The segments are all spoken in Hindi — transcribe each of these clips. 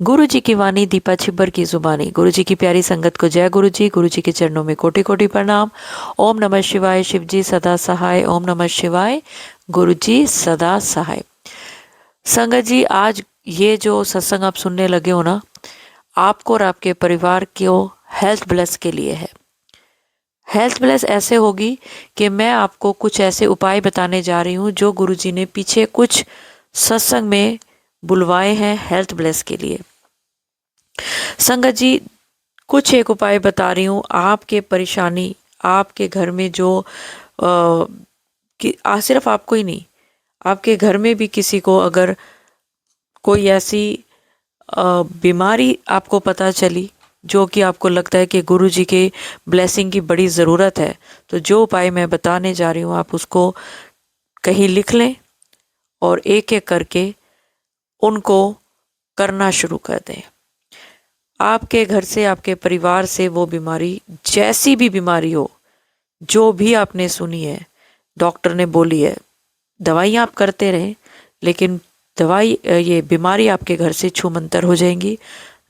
गुरु जी की वाणी दीपा छिब्बर की जुबानी। गुरु जी की प्यारी संगत को जय गुरु जी। गुरु जी के चरणों में कोटि कोटि प्रणाम। ओम नमः शिवाय। शिव जी सदा सहाय। ओम नमः शिवाय। गुरु जी सदा सहाय। संगत जी, आज ये जो सत्संग आप सुनने लगे हो ना, आपको और आपके परिवार को हेल्थ ब्लेस के लिए है। हेल्थ ब्लेस ऐसे होगी कि मैं आपको कुछ ऐसे उपाय बताने जा रही हूँ जो गुरु जी ने पीछे कुछ सत्संग में बुलवाए हैं हेल्थ ब्लेस के लिए। संगत जी, कुछ एक उपाय बता रही हूँ। आपके परेशानी, आपके घर में जो सिर्फ आपको ही नहीं, आपके घर में भी किसी को अगर कोई ऐसी बीमारी आपको पता चली जो कि आपको लगता है कि गुरु जी के ब्लेसिंग की बड़ी ज़रूरत है, तो जो उपाय मैं बताने जा रही हूँ आप उसको कहीं लिख लें और एक एक करके उनको करना शुरू कर दें। आपके घर से, आपके परिवार से वो बीमारी, जैसी भी बीमारी हो, जो भी आपने सुनी है, डॉक्टर ने बोली है, दवाइयाँ आप करते रहें, लेकिन ये बीमारी आपके घर से छूमंतर हो जाएंगी,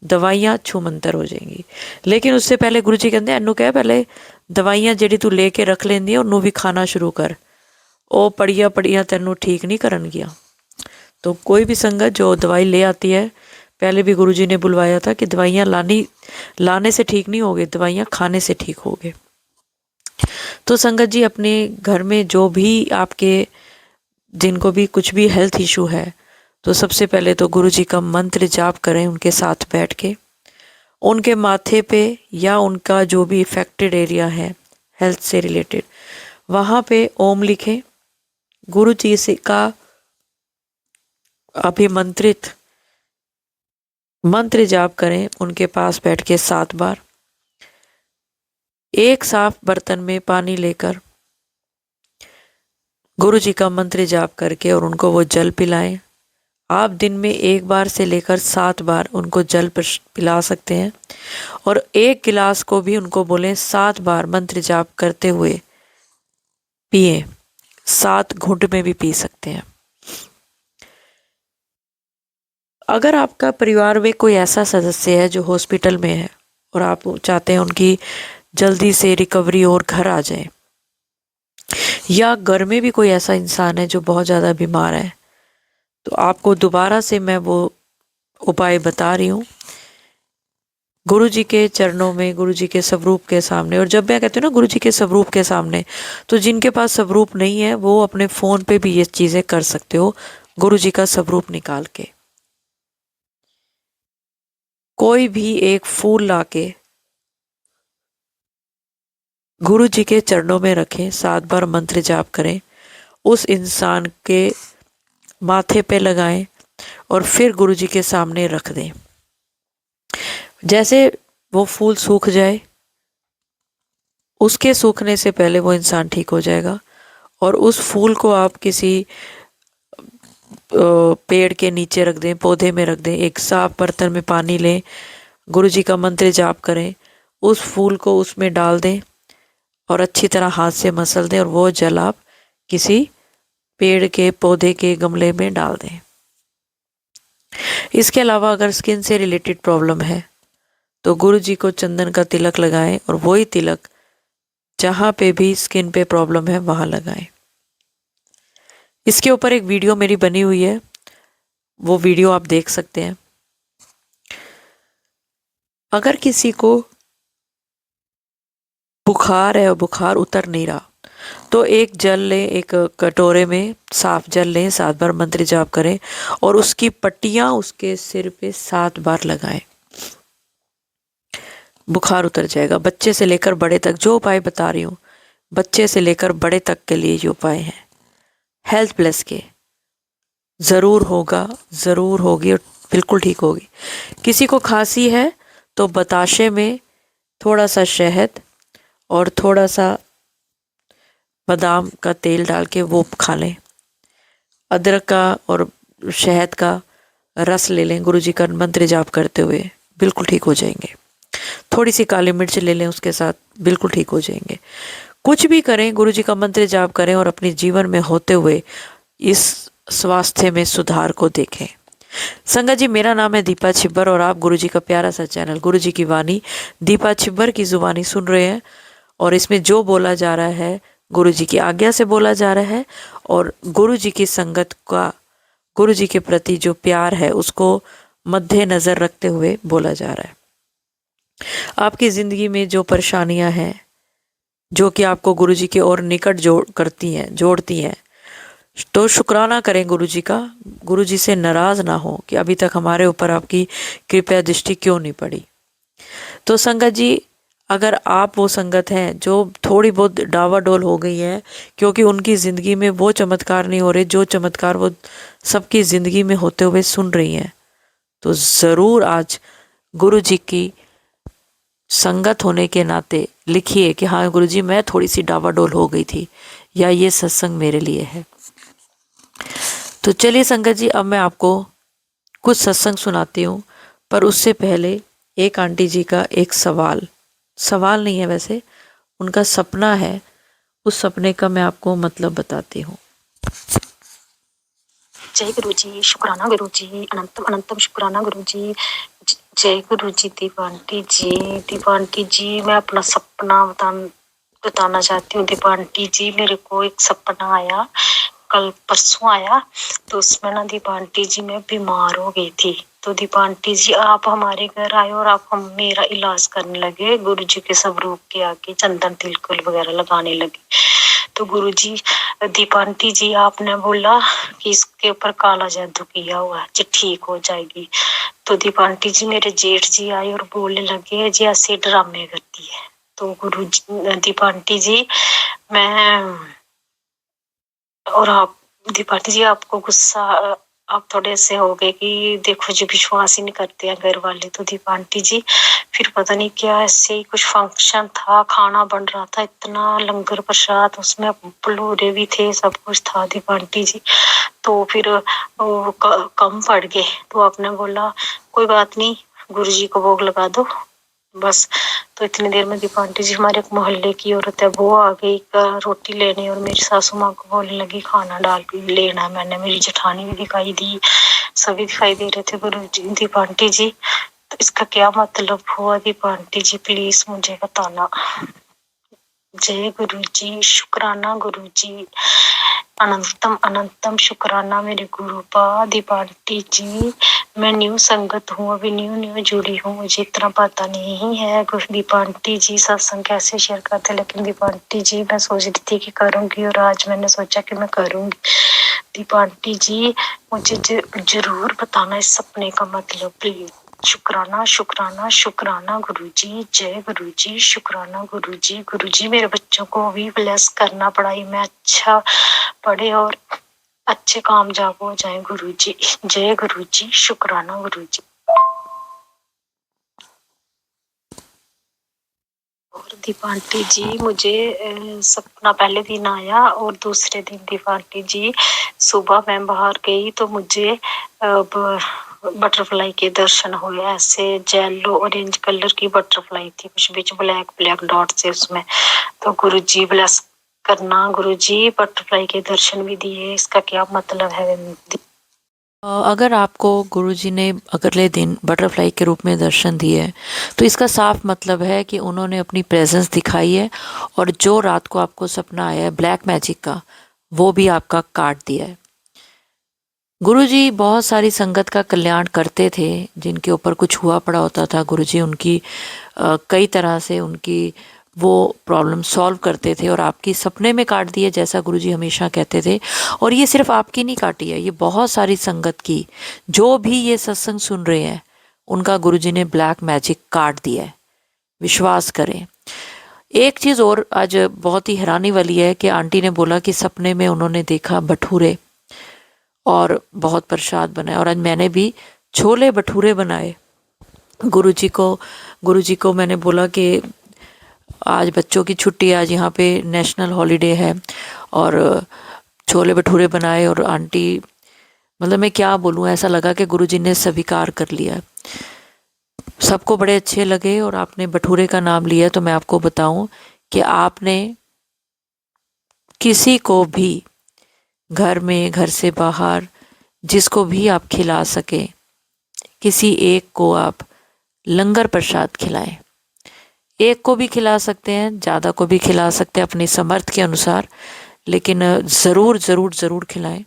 दवाइयाँ छूमंतर हो जाएंगी। लेकिन उससे पहले गुरु जी कहते एनू कह पहले दवाइयाँ जेड़ी तू लेके रख लेंदी उन्हों भी खाना शुरू कर, ओ पड़िया पड़िया तेनू ठीक नहीं करनगियां। तो कोई भी संगत जो दवाई ले आती है, पहले भी गुरु जी ने बुलवाया था कि दवाइयाँ लाने से ठीक नहीं होगे, दवाइयाँ खाने से ठीक होगे। तो संगत जी, अपने घर में जो भी आपके, जिनको भी कुछ भी हेल्थ इशू है, तो सबसे पहले तो गुरु जी का मंत्र जाप करें उनके साथ बैठ के। उनके माथे पे या उनका जो भी इफेक्टेड एरिया है हेल्थ से रिलेटेड, वहाँ पे ओम लिखें। गुरु जी से का अभिमंत्रित मंत्र जाप करें उनके पास बैठ के 7 बार। एक साफ बर्तन में पानी लेकर गुरु जी का मंत्र जाप करके और उनको वो जल पिलाएं। आप दिन में 1 बार से लेकर 7 बार उनको जल पिला सकते हैं, और 1 गिलास को भी उनको बोलें 7 बार मंत्र जाप करते हुए पिए। 7 घूंट में भी पी सकते हैं। अगर आपका परिवार में कोई ऐसा सदस्य है जो हॉस्पिटल में है और आप चाहते हैं उनकी जल्दी से रिकवरी और घर आ जाए, या घर में भी कोई ऐसा इंसान है जो बहुत ज़्यादा बीमार है, तो आपको दोबारा से मैं वो उपाय बता रही हूँ। गुरु जी के चरणों में, गुरु जी के स्वरूप के सामने, और जब मैं कहती हूँ ना गुरु जी के स्वरूप के सामने, तो जिनके पास स्वरूप नहीं है वो अपने फ़ोन पे भी ये चीज़ें कर सकते हो। गुरु जी का स्वरूप निकाल के कोई भी एक फूल लाके गुरु जी के चरणों में रखें, 7 बार मंत्र जाप करें, उस इंसान के माथे पे लगाएं और फिर गुरु जी के सामने रख दें। जैसे वो फूल सूख जाए, उसके सूखने से पहले वो इंसान ठीक हो जाएगा, और उस फूल को आप किसी पेड़ के नीचे रख दें, पौधे में रख दें। एक साफ बर्तन में पानी लें, गुरु जी का मंत्र जाप करें, उस फूल को उसमें डाल दें और अच्छी तरह हाथ से मसल दें, और वो जल आप किसी पेड़ के, पौधे के गमले में डाल दें। इसके अलावा अगर स्किन से रिलेटेड प्रॉब्लम है तो गुरु जी को चंदन का तिलक लगाएं, और वही तिलक जहाँ पे भी स्किन पे प्रॉब्लम है वहाँ लगाएं। इसके ऊपर एक वीडियो मेरी बनी हुई है, वो वीडियो आप देख सकते हैं। अगर किसी को बुखार है और बुखार उतर नहीं रहा, तो एक जल लें, एक कटोरे में साफ जल लें, 7 बार मंत्र जाप करें और उसकी पट्टियां उसके सिर पे 7 बार लगाएं। बुखार उतर जाएगा। बच्चे से लेकर बड़े तक, जो उपाय बता रही हूँ, बच्चे से लेकर बड़े तक के लिए ये उपाय हैं हेल्थ प्लस के। ज़रूर होगा, ज़रूर होगी और बिल्कुल ठीक होगी। किसी को खांसी है तो बताशे में थोड़ा सा शहद और थोड़ा सा बादाम का तेल डाल के वो खा लें। अदरक का और शहद का रस ले लें गुरु जी का मंत्र जाप करते हुए, बिल्कुल ठीक हो जाएंगे। थोड़ी सी काली मिर्च ले लें उसके साथ, बिल्कुल ठीक हो जाएंगे। कुछ भी करें, गुरु जी का मंत्र जाप करें और अपने जीवन में होते हुए इस स्वास्थ्य में सुधार को देखें। संगत जी, मेरा नाम है दीपा छिब्बर और आप गुरुजी का प्यारा सा चैनल गुरुजी की वाणी दीपा छिब्बर की जुबानी सुन रहे हैं। और इसमें जो बोला जा रहा है गुरुजी की आज्ञा से बोला जा रहा है और गुरुजी की संगत का, गुरुजी के प्रति जो प्यार है उसको मद्देनजर रखते हुए बोला जा रहा है। आपकी ज़िंदगी में जो परेशानियां हैं जो कि आपको गुरुजी के और निकट जोड़ती हैं, तो शुक्राना करें गुरुजी का। गुरुजी से नाराज ना हो कि अभी तक हमारे ऊपर आपकी कृपया दृष्टि क्यों नहीं पड़ी। तो संगत जी, अगर आप वो संगत हैं जो थोड़ी बहुत डावाडोल हो गई है क्योंकि उनकी ज़िंदगी में वो चमत्कार नहीं हो रहे जो चमत्कार वो सबकी ज़िंदगी में होते हुए सुन रही हैं, तो ज़रूर आज गुरुजी की संगत होने के नाते लिखिए कि हाँ गुरुजी, मैं थोड़ी सी डावाडोल हो गई थी या ये सत्संग मेरे लिए है। तो चलिए संगत जी, अब मैं आपको कुछ सत्संग सुनाती हूँ, पर उससे पहले एक आंटी जी का एक सवाल नहीं है वैसे, उनका सपना है। उस सपने का मैं आपको मतलब बताती हूँ। जय गुरुजी, शुक्राना गुरुजी, अनंतम अनंतम शुक्राना गुरुजी। जय गुरुजी। दीपांटी जी, मैं अपना सपना बताना चाहती हूँ। दीपांटी जी, मेरे को एक सपना आया, कल परसों आया। तो उसमें ना दीपांटी जी मैं बीमार हो गई थी। तो दीपांटी जी आप हमारे घर आए और आप हम मेरा इलाज करने लगे। गुरु जी के सब रूप के आके चंदन तिलकुल वगैरह लगाने लगे। तो गुरु जी, दीपांटी जी आपने बोला कि इसके ऊपर काला जादू किया हुआ है, जी ठीक हो जाएगी। तो दीपांटी जी मेरे जेठ जी आए और बोलने लगे जी ऐसे ड्रामे करती है। तो गुरु जी, दीपांटी जी मैं और आप दीपांटी जी आपको गुस्सा आप थोड़े से हो गए कि देखो जी विश्वास ही नहीं करते हैं घर वाले। तो दीपांटी जी फिर पता नहीं क्या ऐसे ही कुछ फंक्शन था, खाना बन रहा था, इतना लंगर प्रसाद, उसमें पुलोरे भी थे, सब कुछ था दीपांटी जी। तो फिर वो कम पड़ गए। तो आपने बोला कोई बात नहीं, गुरु जी को भोग लगा दो बस। तो इतनी देर में दीपांटी जी हमारे एक मोहल्ले की औरत है वो आ गई रोटी लेने और मेरी सासू माँ को बोलने लगी खाना डाल लेना। मैंने, मेरी जेठानी भी दिखाई दी, सभी दिखाई दे रहे थे। गुरु जी, दीपांटी जी तो इसका क्या मतलब हुआ दीपांटी जी, प्लीज मुझे बताना। जय गुरु जी, शुक्राना गुरु जी, अनंतम अनंतम शुक्राना मेरे गुरु पा। दीपांटी जी मैं न्यू संगत हूँ, अभी न्यू जुड़ी हूँ, मुझे इतना पता नहीं है दीपांटी जी सत्संग कैसे शेयर करते। लेकिन दीपांटी जी मैं सोच रही थी कि करूंगी और आज मैंने सोचा कि मैं करूंगी। दीपांटी जी मुझे जरूर बताना इस सपने का मतलब प्लीज। शुक्राना शुक्राना शुक्राना गुरुजी। जय गुरुजी, शुक्राना गुरुजी। गुरुजी मेरे बच्चों को भी ब्लेस करना, पढ़ाई में अच्छा पढ़े और अच्छे कामयाब हो जाए गुरुजी। जय गुरुजी, शुक्राना गुरुजी। और दीपांटी जी मुझे सपना पहले दिन आया और दूसरे दिन दीपांटी जी सुबह मैं बाहर गई तो मुझे बटरफ्लाई के दर्शन हुए। ऐसे येलो ऑरेंज कलर की बटरफ्लाई थी, कुछ बीच ब्लैक ब्लैक डॉट से उसमें। तो गुरुजी ब्लेस करना गुरुजी, बटरफ्लाई के दर्शन भी दिए, इसका क्या मतलब है? अगर आपको गुरुजी ने अगले दिन बटरफ्लाई के रूप में दर्शन दिए तो इसका साफ मतलब है कि उन्होंने अपनी प्रेजेंस दिखाई है और जो रात को आपको सपना आया है ब्लैक मैजिक का, वो भी आपका काट दिया है। गुरुजी बहुत सारी संगत का कल्याण करते थे, जिनके ऊपर कुछ हुआ पड़ा होता था गुरुजी उनकी कई तरह से उनकी वो प्रॉब्लम सॉल्व करते थे और आपकी सपने में काट दिए, जैसा गुरुजी हमेशा कहते थे। और ये सिर्फ आपकी नहीं काटी है, ये बहुत सारी संगत की, जो भी ये सत्संग सुन रहे हैं उनका गुरुजी ने ब्लैक मैजिक काट दिया है। विश्वास करें। एक चीज़ और आज बहुत ही हैरानी वाली है कि आंटी ने बोला कि सपने में उन्होंने देखा भटूरे और बहुत प्रसाद बनाया, और आज मैंने भी छोले भटूरे बनाए। गुरुजी को मैंने बोला कि आज बच्चों की छुट्टी, आज यहाँ पे नेशनल हॉलीडे है, और छोले भटूरे बनाए। और आंटी, मतलब मैं क्या बोलूँ, ऐसा लगा कि गुरुजी ने स्वीकार कर लिया। सबको बड़े अच्छे लगे और आपने भटूरे का नाम लिया। तो मैं आपको बताऊं कि आपने किसी को भी घर में, घर से बाहर जिसको भी आप खिला सके, किसी एक को आप लंगर प्रसाद खिलाएं। एक को भी खिला सकते हैं, ज़्यादा को भी खिला सकते हैं अपनी समर्थ के अनुसार, लेकिन ज़रूर ज़रूर ज़रूर खिलाएं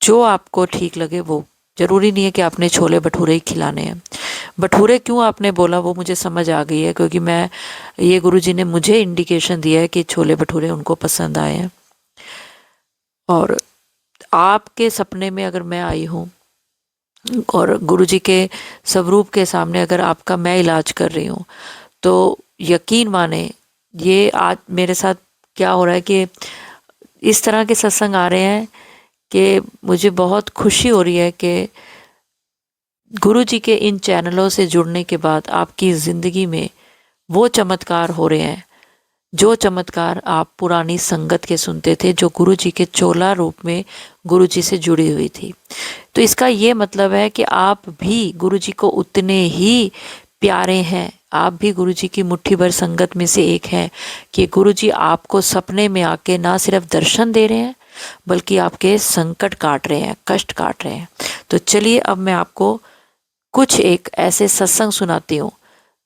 जो आपको ठीक लगे। वो ज़रूरी नहीं है कि आपने छोले भटूरे ही खिलाने हैं। भटूरे क्यों आपने बोला वो मुझे समझ आ गई है, क्योंकि ये गुरुजी ने मुझे इंडिकेशन दिया है कि छोले भटूरे उनको पसंद आए हैं। और आपके सपने में अगर मैं आई हूँ और गुरुजी के स्वरूप के सामने अगर आपका मैं इलाज कर रही हूँ, तो यकीन माने ये आज मेरे साथ क्या हो रहा है कि इस तरह के सत्संग आ रहे हैं कि मुझे बहुत खुशी हो रही है कि गुरुजी के इन चैनलों से जुड़ने के बाद आपकी ज़िंदगी में वो चमत्कार हो रहे हैं जो चमत्कार आप पुरानी संगत के सुनते थे, जो गुरुजी के चोला रूप में गुरुजी से जुड़ी हुई थी। तो इसका ये मतलब है कि आप भी गुरुजी को उतने ही प्यारे हैं, आप भी गुरुजी की मुट्ठी भर संगत में से एक हैं कि गुरुजी आपको सपने में आके ना सिर्फ दर्शन दे रहे हैं बल्कि आपके संकट काट रहे हैं, कष्ट काट रहे हैं। तो चलिए अब मैं आपको कुछ एक ऐसे सत्संग सुनाती हूँ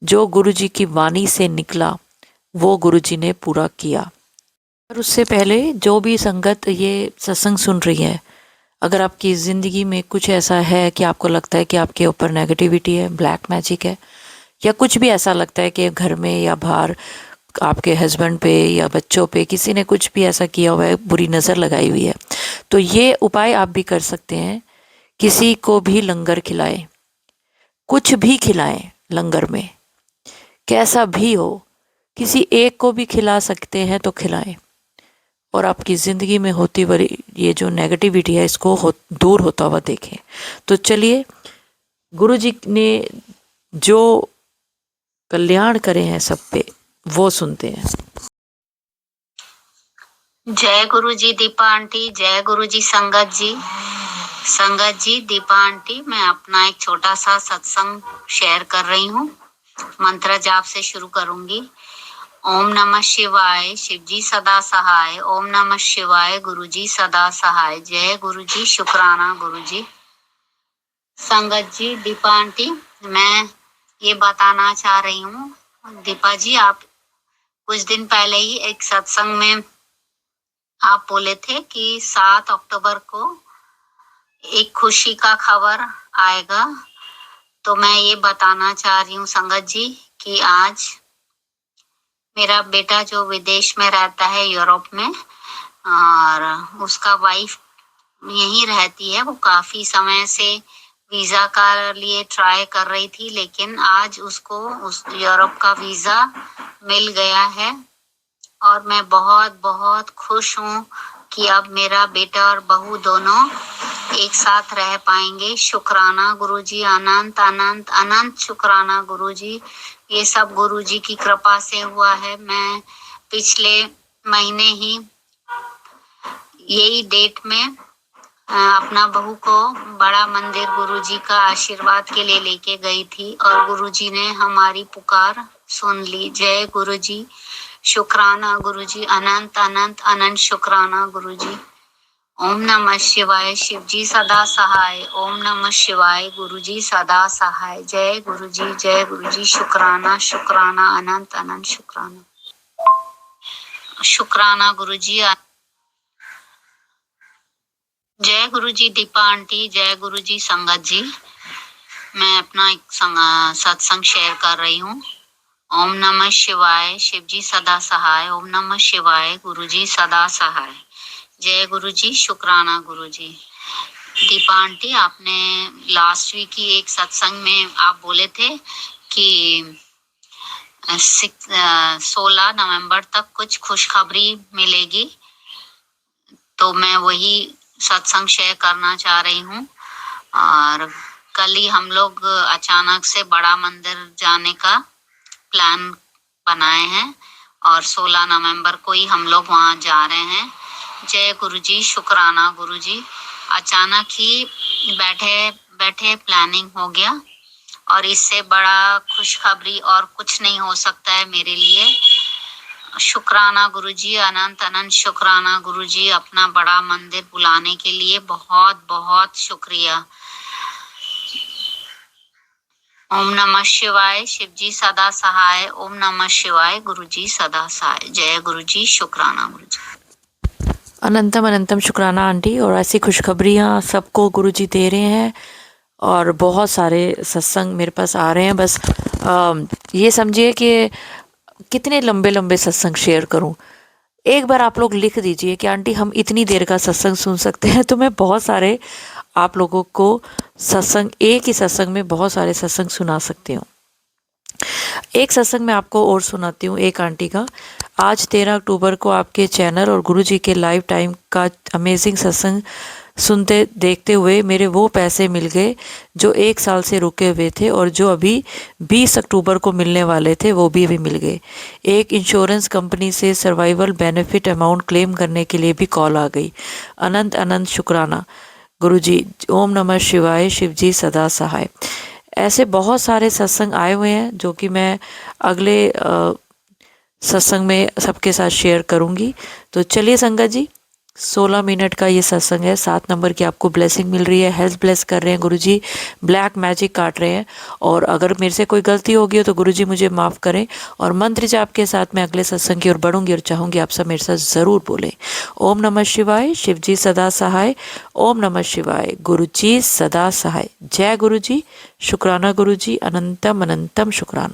जो गुरुजी की वाणी से निकला, वो गुरुजी ने पूरा किया। और उससे पहले जो भी संगत ये सत्संग सुन रही है, अगर आपकी ज़िंदगी में कुछ ऐसा है कि आपको लगता है कि आपके ऊपर नेगेटिविटी है, ब्लैक मैजिक है, या कुछ भी ऐसा लगता है कि घर में या बाहर आपके हस्बैंड पे या बच्चों पे किसी ने कुछ भी ऐसा किया हुआ है, बुरी नज़र लगाई हुई है, तो ये उपाय आप भी कर सकते हैं। किसी को भी लंगर खिलाएं, कुछ भी खिलाएं, लंगर में कैसा भी हो, किसी एक को भी खिला सकते हैं तो खिलाएं, और आपकी ज़िंदगी में होती बड़ी ये जो नेगेटिविटी है इसको दूर होता हुआ देखें। तो चलिए गुरुजी ने जो कल्याण करे हैं सब पे, वो सुनते हैं। जय गुरु जी दीपा आंटी, जय गुरु जी संगत जी। संगत जी, दीपा आंटी, मैं अपना एक छोटा सा सत्संग शेयर कर रही हूँ। मंत्र जाप से शुरू करूंगी। ओम नमः शिवाय, शिव जी सदा सहाय। ओम नमः शिवाय, गुरु जी सदा सहाय। जय गुरु जी, शुक्राना गुरु जी। संगत जी, दीपा आंटी, मैं ये बताना चाह रही हूँ, दीपा जी, आप कुछ दिन पहले ही एक सत्संग में आप बोले थे कि 7 अक्टूबर को एक खुशी का खबर आएगा। तो मैं ये बताना चाह रही हूँ संगत जी कि आज मेरा बेटा जो विदेश में रहता है, यूरोप में, और उसका वाइफ यहीं रहती है। वो काफी समय से वीजा का लिए ट्राई कर रही थी, लेकिन आज उसको उस यूरोप का वीजा मिल गया है और मैं बहुत बहुत खुश हूँ कि अब मेरा बेटा और बहू दोनों एक साथ रह पाएंगे। शुक्राना गुरुजी, अनंत अनंत अनंत शुक्राना गुरुजी। ये सब गुरुजी की कृपा से हुआ है। मैं पिछले महीने ही यही डेट में अपना बहू को बड़ा मंदिर गुरुजी का आशीर्वाद के लिए लेके गई थी और गुरुजी ने हमारी पुकार सुन ली। जय गुरुजी, शुक्राना गुरुजी, अनंत अनंत अनंत शुक्राना गुरुजी। ओम नमः शिवाय, शिव जी सदा सहाय। ओम नमः शिवाय, गुरुजी सदा सहाय। जय गुरुजी, जय गुरुजी, शुक्राना शुक्राना अनंत अनंत शुक्राना। शुक्राना गुरुजी। जय गुरुजी दीपा आंटी, जय गुरुजी संगत जी। मैं अपना एक सत्संग शेयर कर रही हूँ। ओम नमः शिवाय, शिव जी सदा सहाय। ओम नमः शिवाय, गुरुजी सदा सहाय। जय गुरुजी, शुक्राना गुरुजी। दीपा आंटी, आपने लास्ट वीक की एक सत्संग में आप बोले थे कि 16 नवंबर तक कुछ खुशखबरी मिलेगी, तो मैं वही सत्संग शेयर करना चाह रही हूँ। और कल ही हम लोग अचानक से बड़ा मंदिर जाने का प्लान बनाए हैं और 16 नवंबर को ही हम लोग वहाँ जा रहे हैं। जय गुरुजी, शुक्राना गुरुजी। अचानक ही बैठे बैठे प्लानिंग हो गया और इससे बड़ा खुशखबरी और कुछ नहीं हो सकता है मेरे लिए। शुक्राना गुरुजी, अनंत अनंत शुक्राना गुरुजी, अपना बड़ा मंदिर बुलाने के लिए बहुत बहुत शुक्रिया। ओम नमः शिवाय, शिवजी सदा सहाय। ओम नमः शिवाय, गुरुजी सदा सहाय। जय गुरुजी, शुक्राना गुरुजी। अनंतम अनंतम शुक्राना आंटी। और ऐसी खुशखबरियाँ सबको गुरुजी दे रहे हैं और बहुत सारे सत्संग मेरे पास आ रहे हैं। बस ये समझिए कि कितने लंबे लंबे सत्संग शेयर करूं। एक बार आप लोग लिख दीजिए कि आंटी हम इतनी देर का सत्संग सुन सकते हैं, तो मैं बहुत सारे आप लोगों को सत्संग, एक ही सत्संग में बहुत सारे सत्संग सुना सकती हूँ। एक सत्संग मैं आपको और सुनाती हूँ एक आंटी का। आज 13 अक्टूबर को आपके चैनल और गुरुजी के लाइव टाइम का अमेजिंग सत्संग सुनते देखते हुए मेरे वो पैसे मिल गए जो 1 साल से रुके हुए थे, और जो अभी 20 अक्टूबर को मिलने वाले थे वो भी अभी मिल गए। एक इंश्योरेंस कंपनी से सर्वाइवल बेनिफिट अमाउंट क्लेम करने के लिए भी कॉल आ गई। अनंत अनंत शुक्राना गुरुजी। ओम नमः शिवाय, शिवजी सदा सहाय। ऐसे बहुत सारे सत्संग आए हुए हैं जो कि मैं अगले सत्संग में सबके साथ शेयर करूंगी। तो चलिए संगत जी, 16 मिनट का ये सत्संग है। 7 नंबर की आपको ब्लेसिंग मिल रही है, हेल्थ ब्लेस कर रहे हैं गुरुजी, ब्लैक मैजिक काट रहे हैं। और अगर मेरे से कोई गलती होगी हो तो गुरुजी मुझे माफ़ करें। और मंत्र जाप के साथ मैं अगले सत्संग की ओर बढ़ूंगी और चाहूँगी आप सब मेरे साथ ज़रूर बोलें। ओम नमः शिवाय, शिवजी सदा सहाय। ओम नमः शिवाय, गुरुजी सदा सहाय। जय गुरुजी, शुक्राना गुरुजी, अनंतम अनंतम शुक्राना।